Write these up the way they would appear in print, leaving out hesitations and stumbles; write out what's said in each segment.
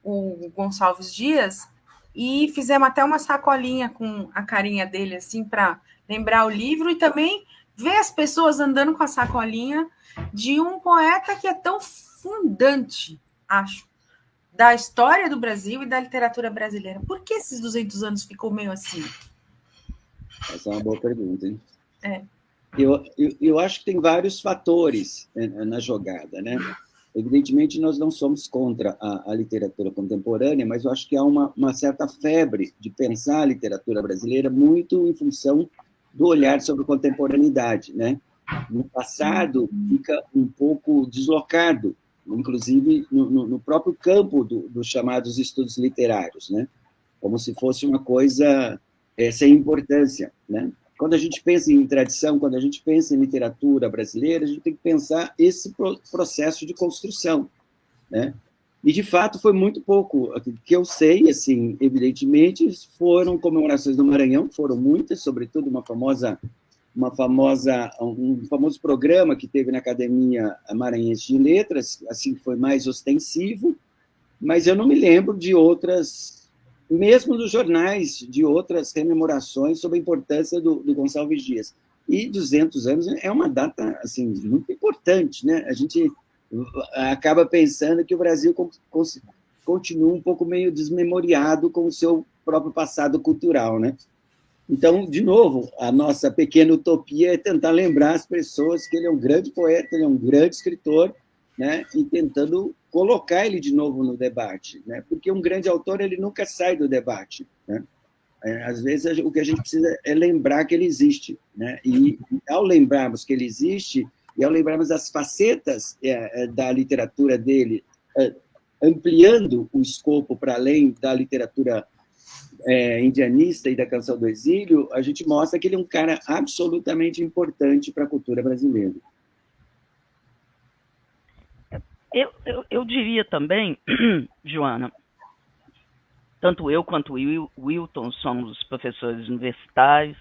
o Gonçalves Dias, e fizemos até uma sacolinha com a carinha dele, assim, para lembrar o livro, e também ver as pessoas andando com a sacolinha de um poeta que é tão fundante, acho, da história do Brasil e da literatura brasileira. Por que esses 200 anos ficou meio assim? Essa é uma boa pergunta, hein? É. Eu acho que tem vários fatores na jogada, né? Evidentemente, nós não somos contra a literatura contemporânea, mas eu acho que há uma certa febre de pensar a literatura brasileira muito em função do olhar sobre a contemporaneidade, né? No passado, fica um pouco deslocado, inclusive no próprio campo dos chamados estudos literários, né? Como se fosse uma coisa sem importância, né? Quando a gente pensa em tradição, quando a gente pensa em literatura brasileira, a gente tem que pensar esse processo de construção, né? E, de fato, foi muito pouco. O que eu sei, assim, evidentemente, foram comemorações do Maranhão, foram muitas, sobretudo um famoso programa que teve na Academia Maranhense de Letras, assim, foi mais ostensivo, mas eu não me lembro de outras, mesmo dos jornais, de outras rememorações sobre a importância do Gonçalves Dias. E 200 anos é uma data assim muito importante, né? A gente acaba pensando que o Brasil continua um pouco meio desmemoriado com o seu próprio passado cultural, né? Então, de novo, a nossa pequena utopia é tentar lembrar as pessoas que ele é um grande poeta, ele é um grande escritor, né? E tentando colocar ele de novo no debate, né? Porque um grande autor ele nunca sai do debate, né? Às vezes o que a gente precisa é lembrar que ele existe, né? E ao lembrarmos que ele existe e ao lembrarmos as facetas da literatura dele, ampliando o escopo para além da literatura indianista e da Canção do Exílio, a gente mostra que ele é um cara absolutamente importante para a cultura brasileira. Eu diria também, Joana, tanto eu quanto o Wilton somos professores universitários,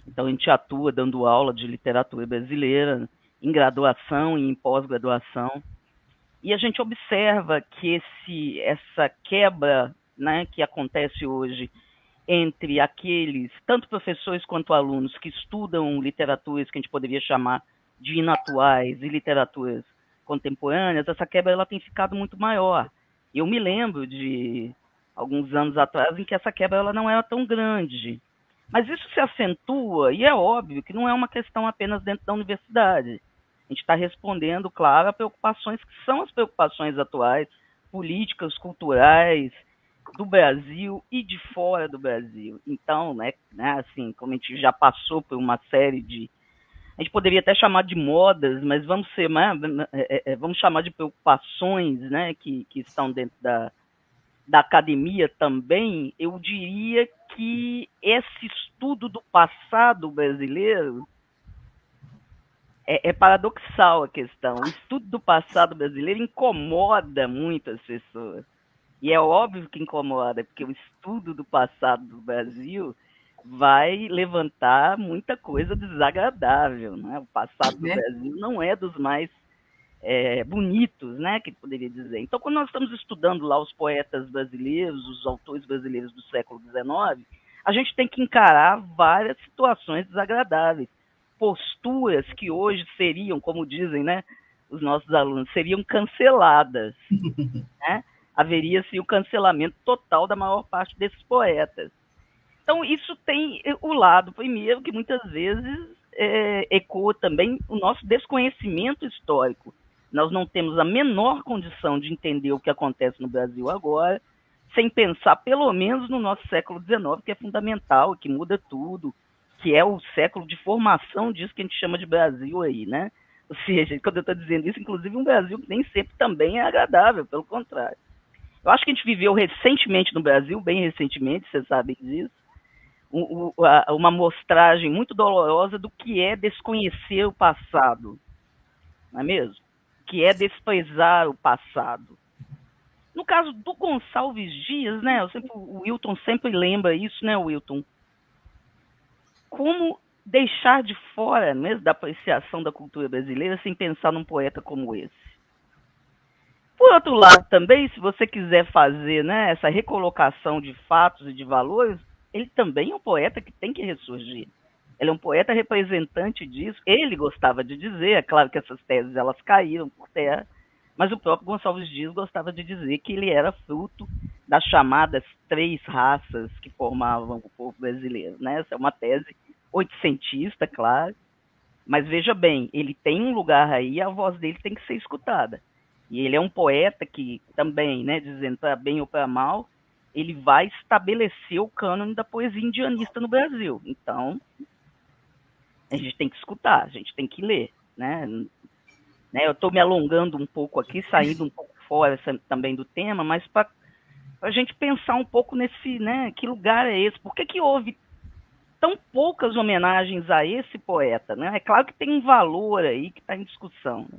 então a gente atua dando aula de literatura brasileira em graduação e em pós-graduação, e a gente observa que essa quebra, né, que acontece hoje entre aqueles, tanto professores quanto alunos, que estudam literaturas que a gente poderia chamar de inatuais e literaturas contemporâneas, essa quebra ela tem ficado muito maior. Eu me lembro de alguns anos atrás em que essa quebra ela não era tão grande. Mas isso se acentua, e é óbvio que não é uma questão apenas dentro da universidade. A gente está respondendo, claro, a preocupações que são as preocupações atuais, políticas, culturais, do Brasil e de fora do Brasil. Então, né, assim, como a gente já passou por uma série de, a gente poderia até chamar de modas, mas vamos chamar de preocupações, né, que estão dentro da academia também. Eu diria que esse estudo do passado brasileiro é paradoxal a questão. O estudo do passado brasileiro incomoda muito as pessoas. E é óbvio que incomoda, porque o estudo do passado do Brasil vai levantar muita coisa desagradável, né? O passado do Brasil não é dos mais bonitos, né, que poderia dizer. Então, quando nós estamos estudando lá os poetas brasileiros, os autores brasileiros do século XIX, a gente tem que encarar várias situações desagradáveis, posturas que hoje seriam, como dizem, né, os nossos alunos, seriam canceladas, né? Haveria sim o cancelamento total da maior parte desses poetas. Então, isso tem o lado, primeiro, que muitas vezes ecoa também o nosso desconhecimento histórico. Nós não temos a menor condição de entender o que acontece no Brasil agora, sem pensar, pelo menos, no nosso século XIX, que é fundamental, que muda tudo, que é o século de formação disso que a gente chama de Brasil aí, né? Ou seja, quando eu estou dizendo isso, inclusive um Brasil que nem sempre também é agradável, pelo contrário. Eu acho que a gente viveu recentemente no Brasil, bem recentemente, vocês sabem disso, uma mostragem muito dolorosa do que é desconhecer o passado, não é mesmo? Que é desprezar o passado. No caso do Gonçalves Dias, né? O Wilton sempre lembra isso, né, Wilton? Como deixar de fora mesmo da apreciação da cultura brasileira sem pensar num poeta como esse? Por outro lado, também, se você quiser fazer, né, essa recolocação de fatos e de valores, ele também é um poeta que tem que ressurgir. Ele é um poeta representante disso. Ele gostava de dizer, é claro que essas teses elas caíram por terra, mas o próprio Gonçalves Dias gostava de dizer que ele era fruto das chamadas 3 raças que formavam o povo brasileiro, né? Essa é uma tese oitocentista, claro, mas veja bem, ele tem um lugar aí e a voz dele tem que ser escutada. E ele é um poeta que também, né, dizendo para bem ou para mal, ele vai estabelecer o cânone da poesia indianista no Brasil. Então, a gente tem que escutar, a gente tem que ler, né? Eu estou me alongando um pouco aqui, saindo um pouco fora também do tema, mas para a gente pensar um pouco nesse, né, que lugar é esse? Por que houve tão poucas homenagens a esse poeta, né? É claro que tem um valor aí que está em discussão, né?